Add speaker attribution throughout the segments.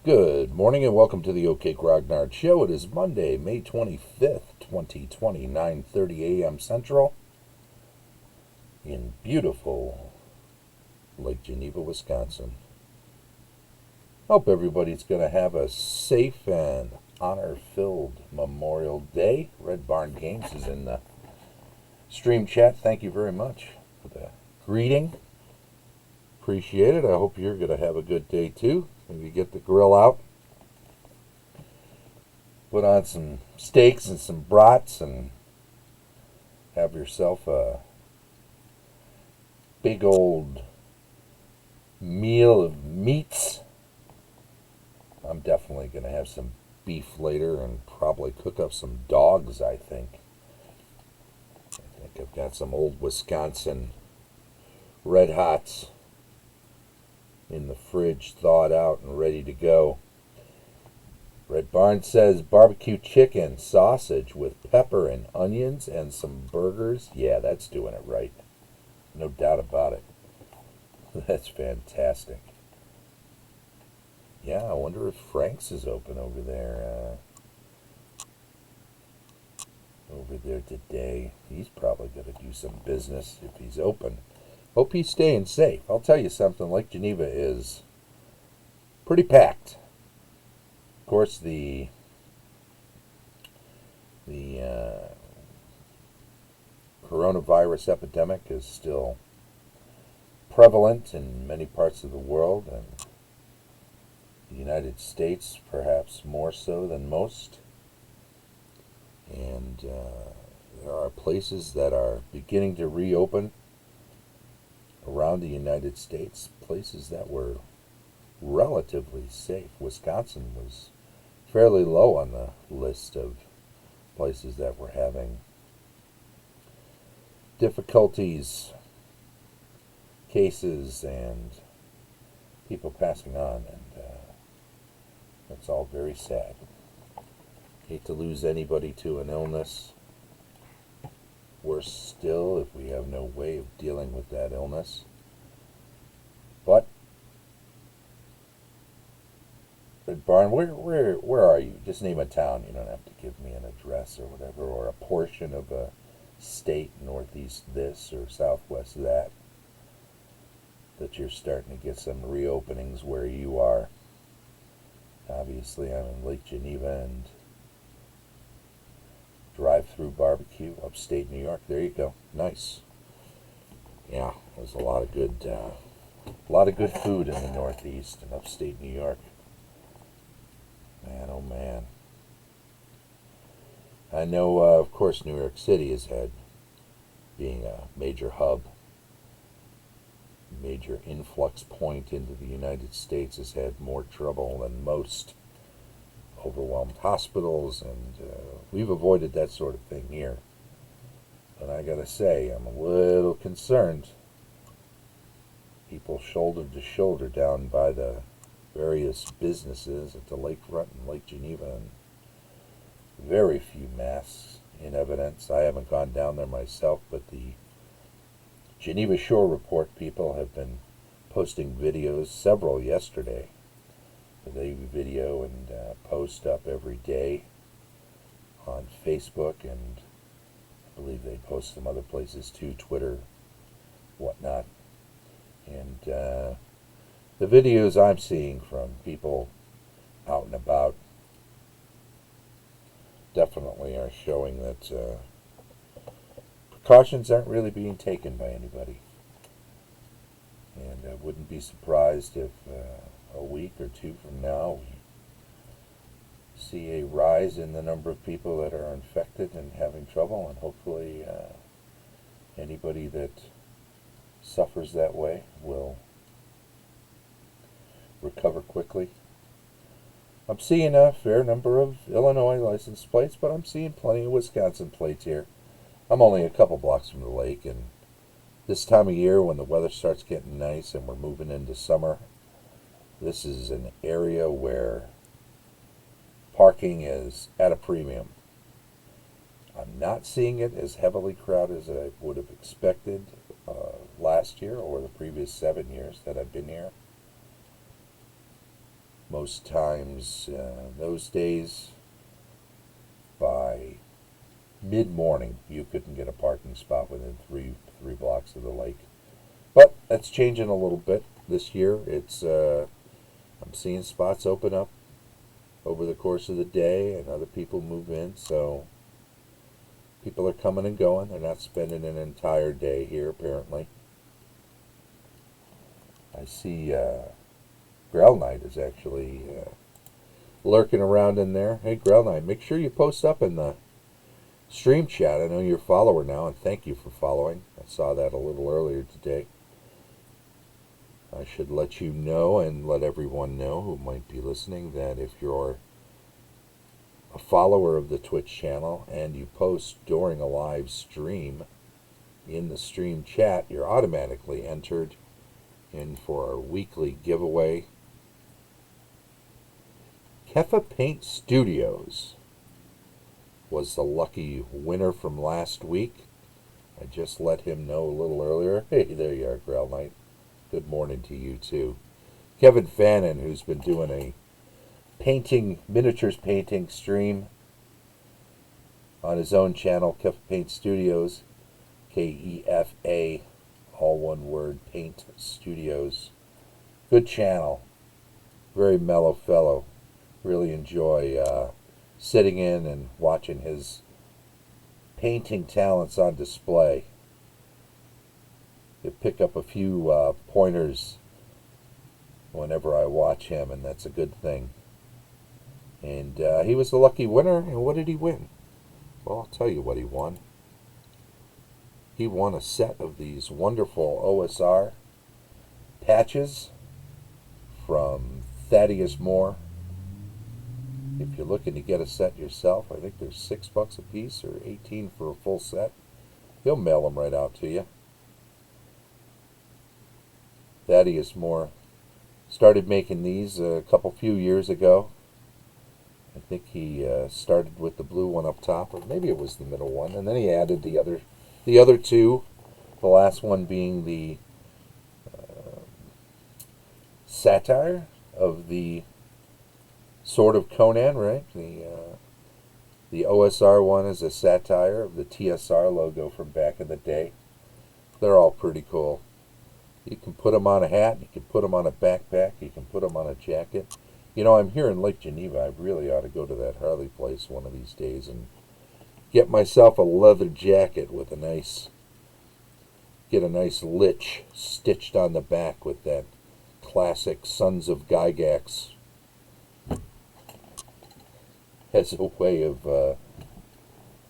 Speaker 1: Good morning and welcome to the OK Grognard Show. It is Monday, May 25th, 2020, 9:30 a.m. Central in beautiful Lake Geneva, Wisconsin. Hope everybody's going to have a safe and honor-filled Memorial Day. Red Barn Games is in the stream chat. Thank you very much for the greeting. Appreciate it. I hope you're going to have a good day too. Maybe get the grill out, put on some steaks and some brats, and have yourself a big old meal of meats. I'm definitely going to have some beef later and probably cook up some dogs, I think. I've got some old Wisconsin Red Hots in the fridge, thawed out and ready to go. Red Barn says barbecue chicken, sausage with pepper and onions and some burgers. Yeah, that's doing it right. No doubt about it. That's fantastic. Yeah, I wonder if Frank's is open over there. Over there today. He's probably going to do some business if he's open. Hope he's staying safe. I'll tell you something, Lake Geneva is pretty packed. Of course, the coronavirus epidemic is still prevalent in many parts of the world, and the United States perhaps more so than most. And there are places that are beginning to reopen around the United States, places that were relatively safe. Wisconsin was fairly low on the list of places that were having difficulties, cases, and people passing on, and that's all very sad. Hate to lose anybody to an illness. Worse still if we have no way of dealing with that illness. But Red Barn, where are you? Just name a town. You don't have to give me an address or whatever, or a portion of a state, northeast this or southwest that you're starting to get some reopenings where you are. Obviously, I'm in Lake Geneva and drive-through barbecue, upstate New York. There you go. Nice. Yeah, there's a lot of good food in the Northeast and upstate New York. Man, oh man. I know, of course, New York City has had, being a major hub, major influx point into the United States, has had more trouble than most. Overwhelmed hospitals, and we've avoided that sort of thing here. But I gotta say, I'm a little concerned. People shoulder to shoulder down by the various businesses at the lakefront in Lake Geneva, and very few masks in evidence. I haven't gone down there myself, but the Geneva Shore Report people have been posting videos, several yesterday. They video and post up every day on Facebook, and I believe they post some other places too, Twitter, whatnot. And the videos I'm seeing from people out and about definitely are showing that precautions aren't really being taken by anybody. And I wouldn't be surprised if a week or two from now we see a rise in the number of people that are infected and having trouble, and hopefully anybody that suffers that way will recover quickly. I'm seeing a fair number of Illinois license plates, but I'm seeing plenty of Wisconsin plates here. I'm only a couple blocks from the lake, and this time of year when the weather starts getting nice and we're moving into summer, this is an area where parking is at a premium. I'm not seeing it as heavily crowded as I would have expected last year or the previous 7 years that I've been here. Most times, those days, by mid-morning, you couldn't get a parking spot within three blocks of the lake. But that's changing a little bit this year. I'm seeing spots open up over the course of the day, and other people move in. So people are coming and going. They're not spending an entire day here, apparently. I see Grail Knight is actually lurking around in there. Hey, Grail Knight, make sure you post up in the stream chat. I know you're a follower now, and thank you for following. I saw that a little earlier today. I should let you know and let everyone know who might be listening that if you're a follower of the Twitch channel and you post during a live stream in the stream chat, you're automatically entered in for our weekly giveaway. Kefa Paint Studios was the lucky winner from last week. I just let him know a little earlier. Hey, there you are, Grail Knight. Good morning to you, too. Kevin Fannin, who's been doing a miniatures painting stream on his own channel, Kefa Paint Studios, Kefa, all one word, Paint Studios. Good channel. Very mellow fellow. Really enjoy sitting in and watching his painting talents on display. You pick up a few pointers whenever I watch him, and that's a good thing. And he was the lucky winner, and what did he win? Well, I'll tell you what he won. He won a set of these wonderful OSR patches from Thaddeus Moore. If you're looking to get a set yourself, I think they're $6 a piece or $18 for a full set. He'll mail them right out to you. Thaddeus Moore started making these a few years ago. I think he started with the blue one up top, or maybe it was the middle one, and then he added the other two. The last one being the satire of the Sword of Conan, right? The OSR one is a satire of the TSR logo from back in the day. They're all pretty cool. You can put them on a hat, you can put them on a backpack, you can put them on a jacket. You know, I'm here in Lake Geneva. I really ought to go to that Harley place one of these days and get myself a leather jacket with get a nice lich stitched on the back with that classic Sons of Gygax as a way of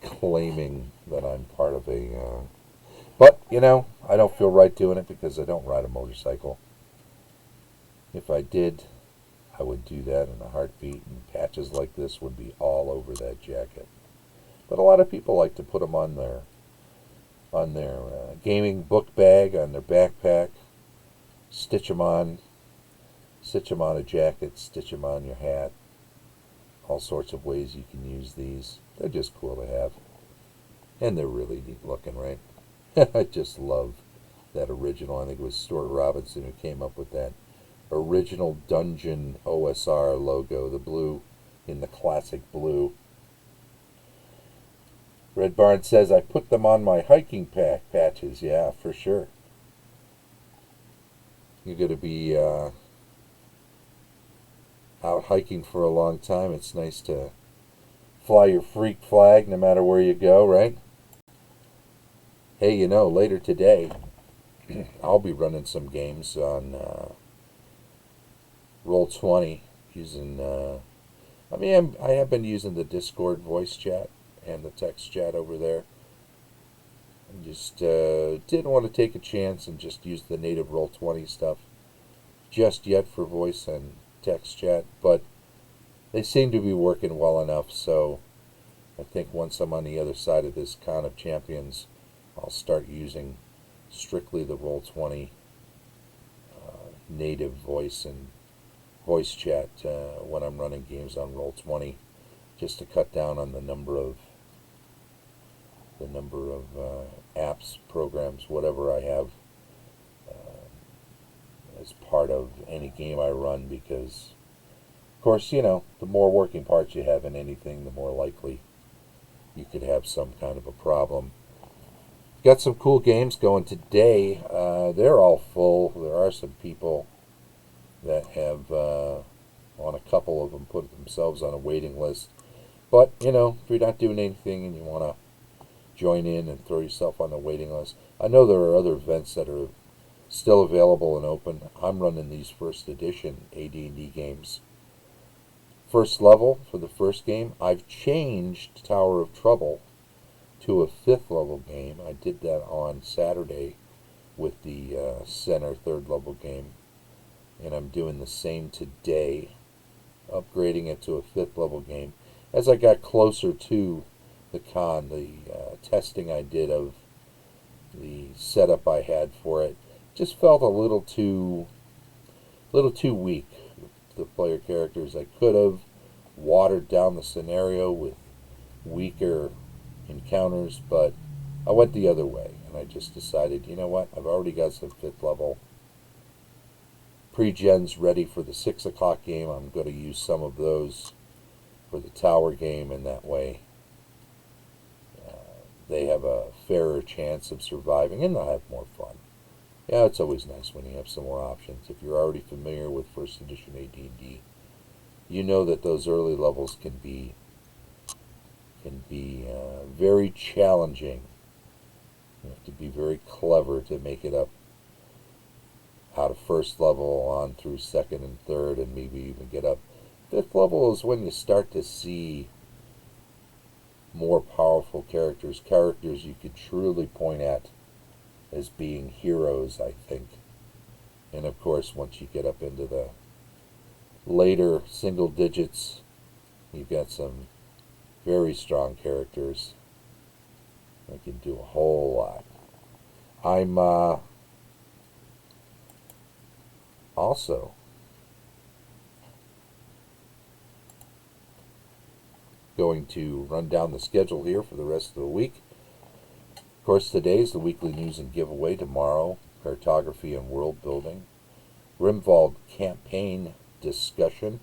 Speaker 1: claiming that I'm part of a... But, you know, I don't feel right doing it because I don't ride a motorcycle. If I did, I would do that in a heartbeat, and patches like this would be all over that jacket. But a lot of people like to put them on their gaming book bag, on their backpack, stitch them on a jacket, stitch them on your hat. All sorts of ways you can use these. They're just cool to have. And they're really neat looking, right? I just love that original. I think it was Stuart Robinson who came up with that original Dungeon OSR logo, the blue in the classic blue. Red Barn says, I put them on my hiking patches. Yeah, for sure. You're going to be out hiking for a long time. It's nice to fly your freak flag no matter where you go, right? Hey, you know, later today, I'll be running some games on Roll20 using, I have been using the Discord voice chat and the text chat over there. I just didn't want to take a chance and just use the native Roll20 stuff just yet for voice and text chat, but they seem to be working well enough, so I think once I'm on the other side of this Con of Champions, I'll start using strictly the Roll20 native voice and voice chat when I'm running games on Roll20, just to cut down on the number of apps, programs, whatever I have as part of any game I run, because course, you know, the more working parts you have in anything, the more likely you could have some kind of a problem. Got some cool games going today. They're all full. There are some people that have, on a couple of them, put themselves on a waiting list. But, you know, if you're not doing anything and you want to join in and throw yourself on the waiting list, I know there are other events that are still available and open. I'm running these first edition AD&D games. First level for the first game. I've changed Tower of Trouble to a 5th level game. I did that on Saturday with the center 3rd level game, and I'm doing the same today, upgrading it to a 5th level game. As I got closer to the con, the testing I did of the setup I had for it just felt a little too weak. The player characters, I could have watered down the scenario with weaker encounters, but I went the other way, and I just decided, you know what, I've already got some 5th level pre-gens ready for the 6 o'clock game. I'm going to use some of those for the tower game, and that way they have a fairer chance of surviving, and they'll have more fun. Yeah, it's always nice when you have some more options. If you're already familiar with first edition AD&D, you know that those early levels can be very challenging. You have to be very clever to make it up out of first level on through 2nd and 3rd, and maybe even get up. 5th level is when you start to see more powerful characters you could truly point at as being heroes, I think. And of course, once you get up into the later single digits, you've got some very strong characters that can do a whole lot. I'm also going to run down the schedule here for the rest of the week. Of course, today is the weekly news and giveaway. Tomorrow, cartography and world building. Grimwald campaign discussion.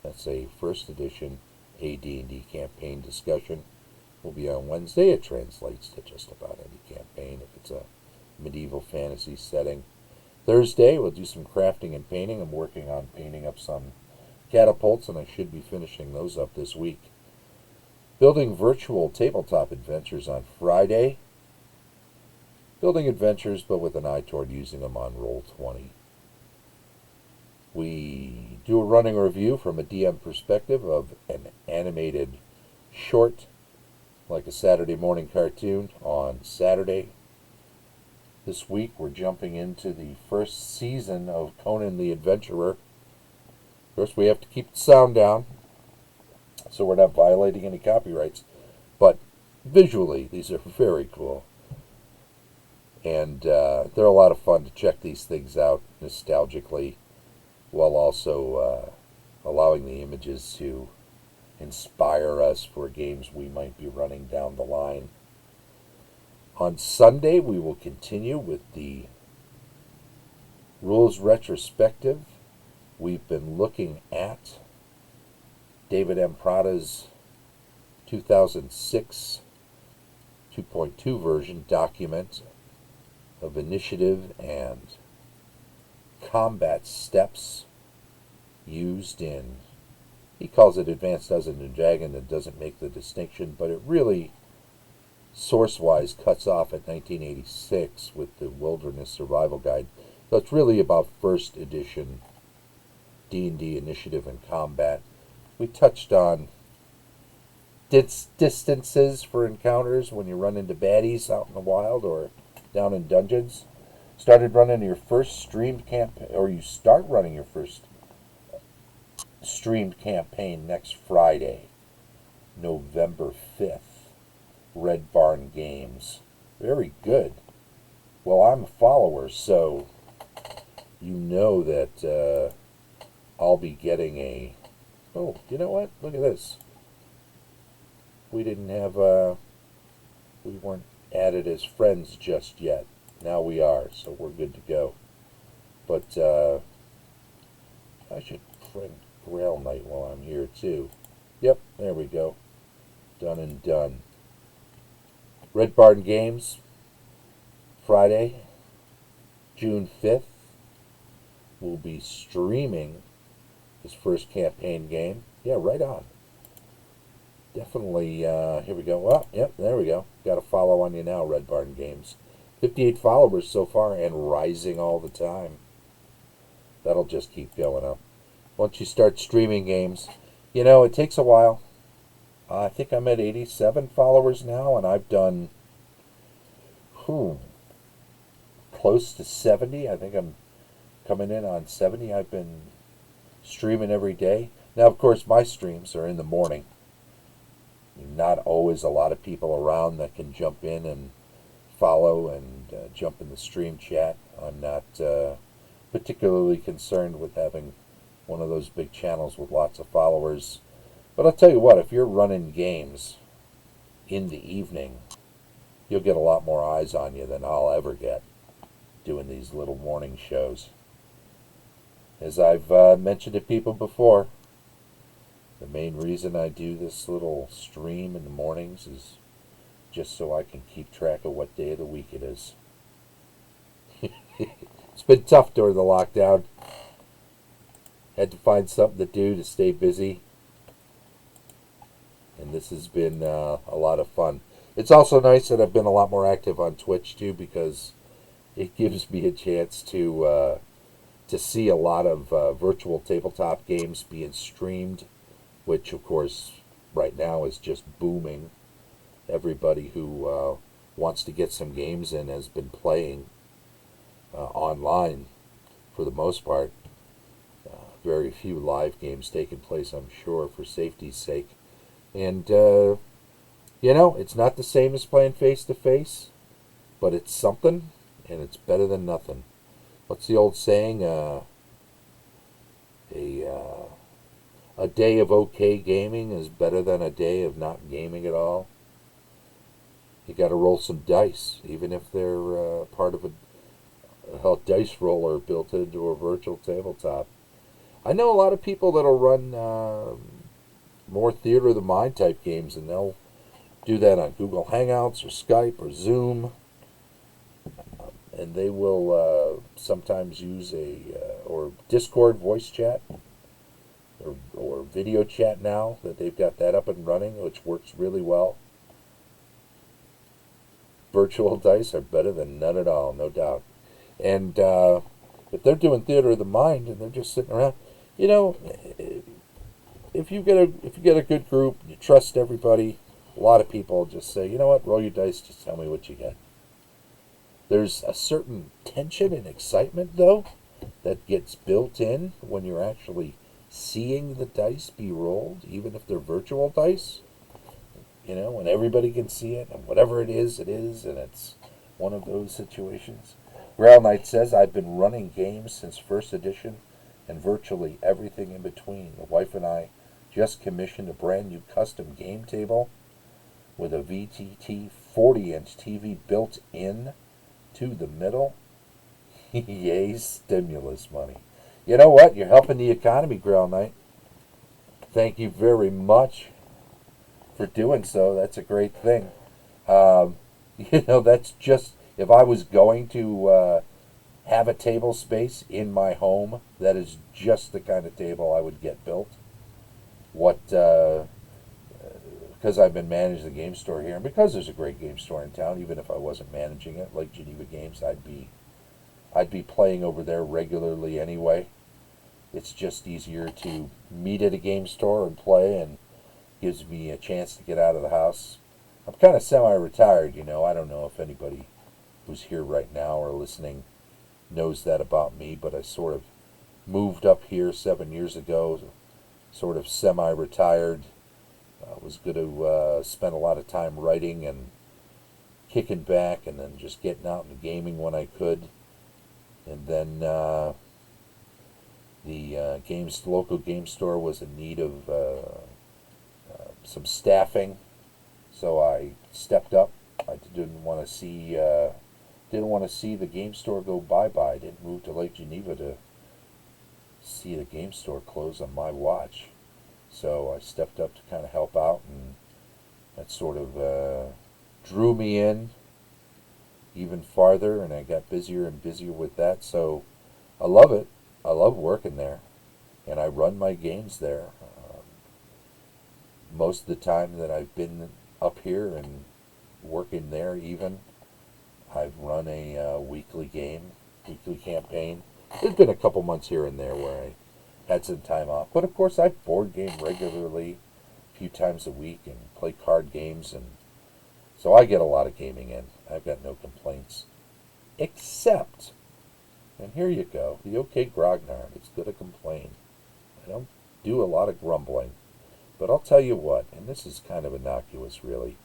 Speaker 1: That's a first edition AD&D campaign discussion. Will be on Wednesday. It translates to just about any campaign if it's a medieval fantasy setting. Thursday, we'll do some crafting and painting. I'm working on painting up some catapults, and I should be finishing those up this week. Building virtual tabletop adventures on Friday. Building adventures, but with an eye toward using them on Roll20. We do a running review from a DM perspective of an animated short, like a Saturday morning cartoon, on Saturday. This week we're jumping into the first season of Conan the Adventurer. Of course, we have to keep the sound down, so we're not violating any copyrights. But visually, these are very cool. And they're a lot of fun to check these things out nostalgically, while also allowing the images to inspire us for games we might be running down the line. On Sunday, we will continue with the rules retrospective. We've been looking at David M. Prada's 2006 2.2 version document of initiative and combat steps used in, he calls it Advanced Dungeons and Dragons, and doesn't make the distinction, but it really, source-wise, cuts off at 1986 with the Wilderness Survival Guide. So it's really about first edition D&D initiative and combat. We touched on distances for encounters when you run into baddies out in the wild or down in dungeons. Started running your first streamed campaign, or you start running your first streamed campaign next Friday, November 5th. Red Barn Games. Very good. Well, I'm a follower, so you know that I'll be getting a... Oh, you know what? Look at this. We didn't have... we weren't added as friends just yet. Now we are, so we're good to go. But I should Grail Night while I'm here too. Yep, there we go. Done and done. Red Barn Games, Friday, June 5th. We'll be streaming his first campaign game. Yeah, right on. Definitely, here we go. Well, yep, there we go. Got a follow on you now, Red Barn Games. 58 followers so far and rising all the time. That'll just keep going up. Once you start streaming games, it takes a while. I think I'm at 87 followers now, and I've done close to 70. I think I'm coming in on 70. I've been streaming every day. Now, of course, my streams are in the morning. Not always a lot of people around that can jump in and follow and jump in the stream chat. I'm not particularly concerned with having one of those big channels with lots of followers. But I'll tell you what, if you're running games in the evening, you'll get a lot more eyes on you than I'll ever get doing these little morning shows. As I've mentioned to people before, the main reason I do this little stream in the mornings is just so I can keep track of what day of the week it is. It's been tough during the lockdown. Had to find something to do to stay busy. And this has been a lot of fun. It's also nice that I've been a lot more active on Twitch too, because it gives me a chance to see a lot of virtual tabletop games being streamed, which of course right now is just booming. Everybody who wants to get some games in has been playing online for the most part. Very few live games taking place, I'm sure, for safety's sake. And, it's not the same as playing face-to-face, but it's something, and it's better than nothing. What's the old saying? A day of okay gaming is better than a day of not gaming at all. You got to roll some dice, even if they're part of a dice roller built into a virtual tabletop. I know a lot of people that'll run more theater of the mind type games, and they'll do that on Google Hangouts or Skype or Zoom, and they will sometimes use or Discord voice chat or video chat now that they've got that up and running, which works really well. Virtual dice are better than none at all, no doubt. And if they're doing theater of the mind and they're just sitting around, if you get a good group, you trust everybody, a lot of people just say, you know what, roll your dice, just tell me what you get. There's a certain tension and excitement, though, that gets built in when you're actually seeing the dice be rolled, even if they're virtual dice. When everybody can see it, and whatever it is, and it's one of those situations. Grail Knight says, I've been running games since first edition and virtually everything in between. The wife and I just commissioned a brand new custom game table with a VTT 40-inch TV built in to the middle. Yay, stimulus money. You know what? You're helping the economy, Grail Knight. Thank you very much for doing so. That's a great thing. That's just, if I was going to have a table space in my home, that is just the kind of table I would get built. Because I've been managing the game store here, and because there's a great game store in town, even if I wasn't managing it, Lake Geneva Games, I'd be playing over there regularly anyway. It's just easier to meet at a game store and play, and gives me a chance to get out of the house. I'm kind of semi-retired, I don't know if anybody who's here right now or listening knows that about me, but I sort of moved up here 7 years ago, sort of semi-retired. Was going to spend a lot of time writing and kicking back, and then just getting out into gaming when I could. And then the local game store was in need of some staffing, so I stepped up. I didn't want to see the game store go bye-bye. I didn't move to Lake Geneva to see the game store close on my watch. So I stepped up to kind of help out, and that sort of drew me in even farther, and I got busier and busier with that. So I love it. I love working there, and I run my games there. Most of the time that I've been up here and working there, even, I've run a weekly campaign. There's been a couple months here and there where I had some time off, but of course I board game regularly, a few times a week, and play card games, and so I get a lot of gaming in. I've got no complaints, except, and here you go, the OK Grognard is going to complain. I don't do a lot of grumbling, but I'll tell you what, and this is kind of innocuous really,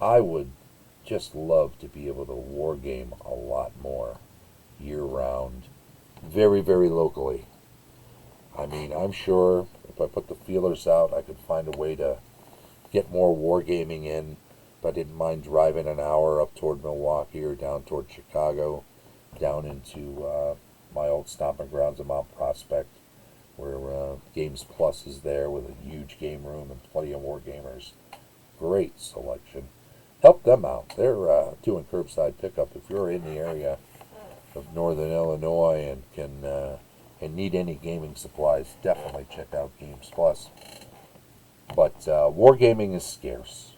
Speaker 1: I would just love to be able to war game a lot more year round, very, very locally. I mean, I'm sure if I put the feelers out, I could find a way to get more wargaming in. But I didn't mind driving an hour up toward Milwaukee or down toward Chicago, down into my old stomping grounds of Mount Prospect, where Games Plus is there with a huge game room and plenty of wargamers. Great selection. Help them out. They're doing curbside pickup. If you're in the area of Northern Illinois and can and need any gaming supplies, definitely check out Games Plus. But wargaming is scarce,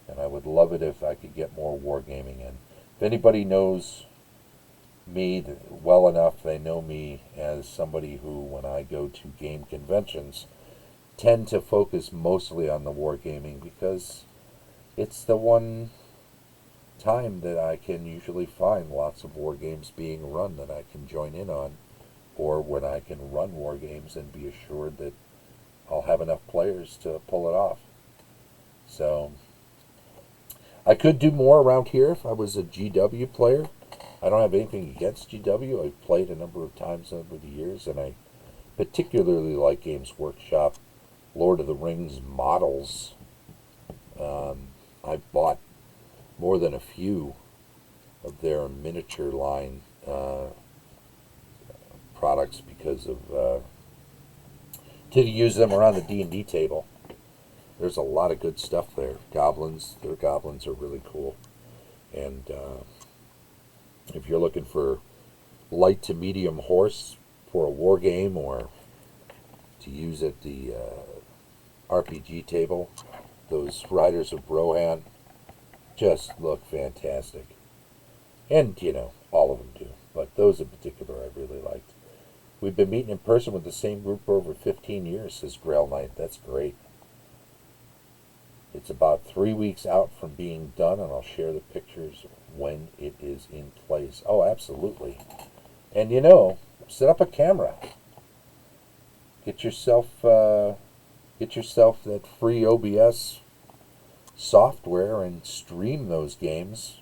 Speaker 1: and I would love it if I could get more wargaming in. If anybody knows me well enough, they know me as somebody who, when I go to game conventions, tend to focus mostly on the wargaming because it's the one time that I can usually find lots of war games being run that I can join in on, or when I can run war games and be assured that I'll have enough players to pull it off. So I could do more around here if I was a GW player. I don't have anything against GW. I've played a number of times over the years, and I particularly like Games Workshop Lord of the Rings models. I've bought more than a few of their miniature line products because of to use them around the D&D table. There's a lot of good stuff there. Goblins, their goblins are really cool. And if you're looking for light to medium horse for a war game or to use at the RPG table, those Riders of Rohan just look fantastic. And, all of them do. But those in particular I really liked. We've been meeting in person with the same group for over 15 years, says Grail Knight. That's great. It's about 3 weeks out from being done, and I'll share the pictures when it is in place. Oh, absolutely. And set up a camera. Get yourself that free OBS software and stream those games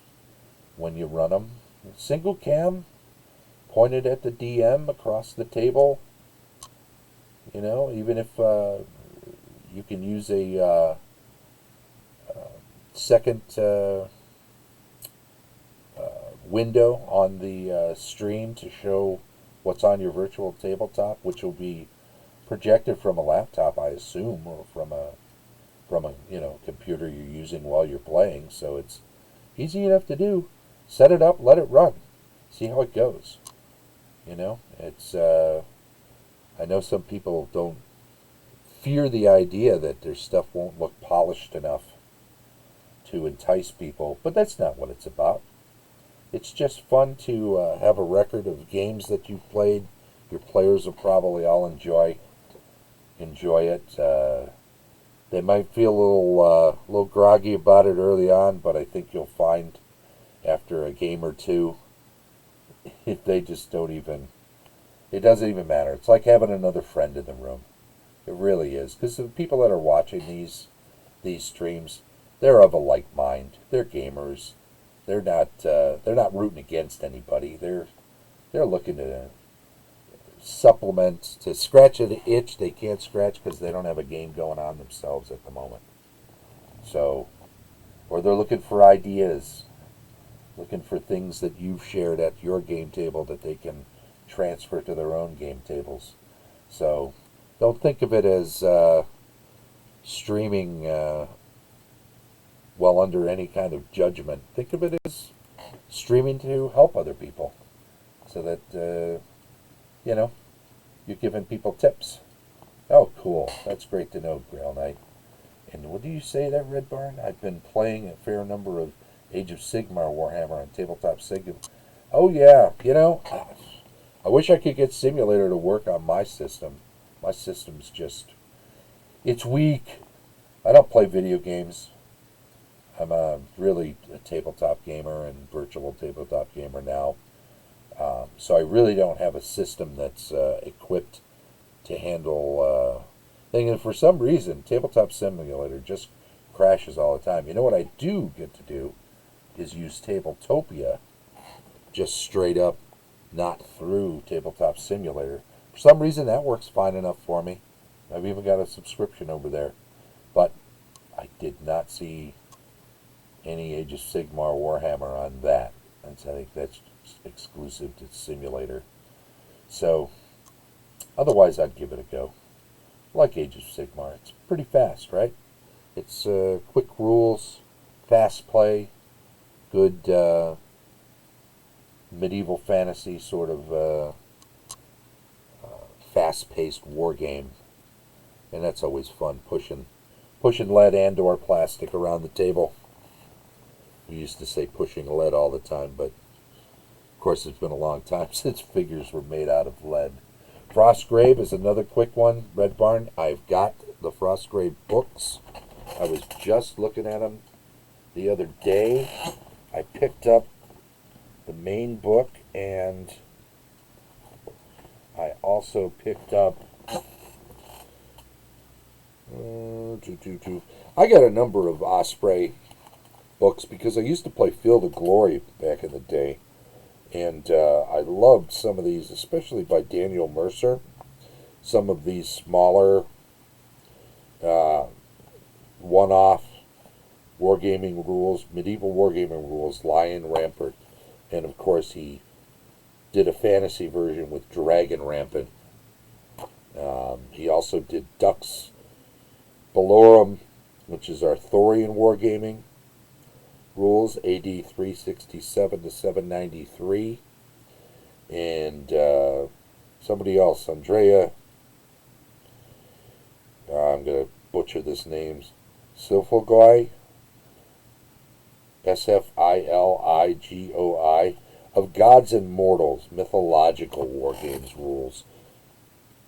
Speaker 1: when you run them. Single cam, pointed at the DM across the table. Even if you can use a second window on the stream to show what's on your virtual tabletop, which will be projected from a laptop, I assume, or from a computer you're using while you're playing. So it's easy enough to do. Set it up, let it run, see how it goes. It's I know some people don't fear the idea that their stuff won't look polished enough to entice people, but that's not what it's about. It's just fun to have a record of games that you've played. Your players will probably all enjoy it. They might feel a little groggy about it early on, but I think you'll find after a game or two, they just don't even. It doesn't even matter. It's like having another friend in the room. It really is, because the people that are watching these streams, they're of a like mind. They're gamers. They're not rooting against anybody. They're looking to supplement, to scratch an itch they can't scratch because they don't have a game going on themselves at the moment. So, or they're looking for ideas, looking for things that you've shared at your game table that they can transfer to their own game tables. So don't think of it as streaming well under any kind of judgment. Think of it as streaming to help other people so that, you're giving people tips. Oh, cool. That's great to know, Grail Knight. And what do you say there, Red Barn? I've been playing a fair number of Age of Sigmar Warhammer on Tabletop Sig. Oh, yeah. I wish I could get Simulator to work on my system. My system's just... it's weak. I don't play video games. I'm really a tabletop gamer and virtual tabletop gamer now. So I really don't have a system that's equipped to handle things. And for some reason, Tabletop Simulator just crashes all the time. You know what I do get to do is use Tabletopia just straight up, not through Tabletop Simulator. For some reason, that works fine enough for me. I've even got a subscription over there. But I did not see any Age of Sigmar Warhammer on that. And so I think that's exclusive to Simulator. So, otherwise I'd give it a go. Like Age of Sigmar. It's pretty fast, right? It's quick rules, fast play, good medieval fantasy sort of fast-paced war game. And that's always fun, pushing lead and or plastic around the table. We used to say pushing lead all the time, but of course it's been a long time since figures were made out of lead. Frostgrave is another quick one. Red Barn, I've got the Frostgrave books. I was just looking at them the other day. I picked up the main book, and I also picked up I got a number of Osprey books because I used to play Field of Glory back in the day, and I loved some of these, especially by Daniel Mercer. Some of these smaller one-off wargaming rules, medieval wargaming rules, Lion Rampart, and of course he did a fantasy version with Dragon Rampant. He also did Dux Bellorum, which is Arthurian wargaming rules, AD 367 to 793. And somebody else, Andrea, I'm going to butcher this name, Silfogoi, Sfiligoi, of Gods and Mortals, mythological wargames rules.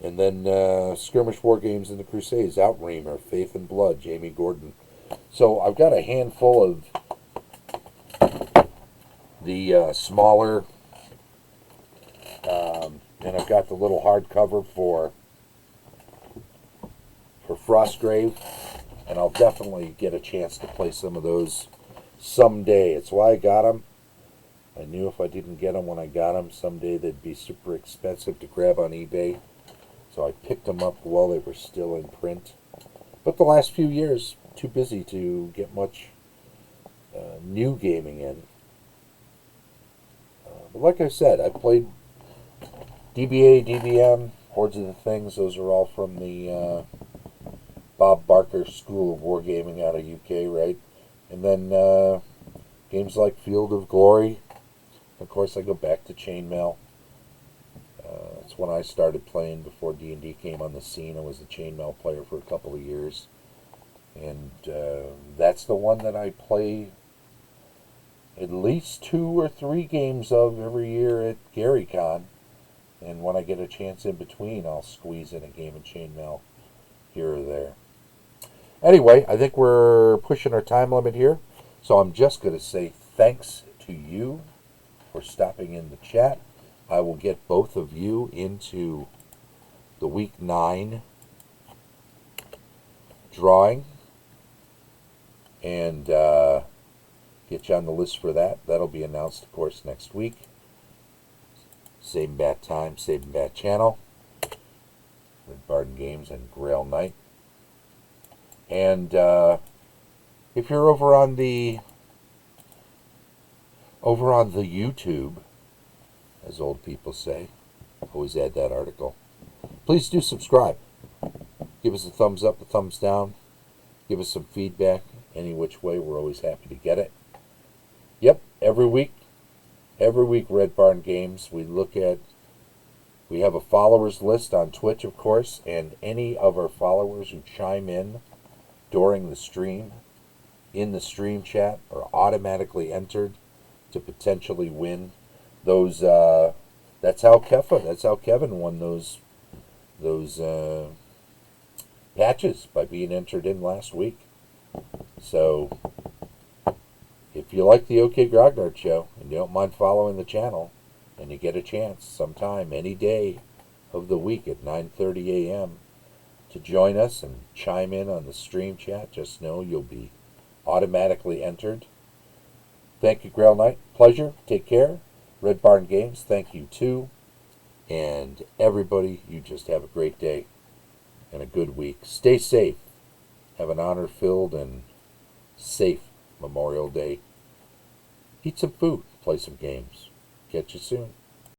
Speaker 1: And then Skirmish War Games in the Crusades, Outreamer, Faith and Blood, Jamie Gordon. So I've got a handful of the smaller, and I've got the little hardcover for Frostgrave, and I'll definitely get a chance to play some of those someday. It's why I got them. I knew if I didn't get them when I got them, someday they'd be super expensive to grab on eBay. So I picked them up while they were still in print. But the last few years, too busy to get much new gaming in. But like I said, I played DBA, DBM, Hordes of the Things. Those are all from the Bob Barker School of Wargaming out of UK, right? And then games like Field of Glory. Of course, I go back to Chainmail. That's when I started playing before D&D came on the scene. I was a Chainmail player for a couple of years. And that's the one that I play at least 2 or 3 games of every year at GaryCon. And when I get a chance in between, I'll squeeze in a game of Chainmail here or there. Anyway, I think we're pushing our time limit here. So I'm just going to say thanks to you for stopping in the chat. I will get both of you into the week 9 drawing and get you on the list for that. That'll be announced, of course, next week. Same bat time, same bat channel. Red Barn Games and Grail Knight. And if you're over on the YouTube, as old people say, Always add that article. Please do subscribe. Give us a thumbs up, a thumbs down. Give us some feedback. Any which way, we're always happy to get it. Yep, every week, Red Barn Games, we have a followers list on Twitch, of course, and any of our followers who chime in during the stream, in the stream chat, are automatically entered to potentially win those. That's how Kevin won those patches, by being entered in last week. So, if you like the OK Grognard Show and you don't mind following the channel, and you get a chance sometime, any day of the week at 9:30 a.m. to join us and chime in on the stream chat, just know you'll be automatically entered. Thank you, Grail Knight. Pleasure. Take care. Red Barn Games, thank you too. And everybody, you just have a great day and a good week. Stay safe. Have an honor-filled and safe Memorial Day. Eat some food. Play some games. Catch you soon.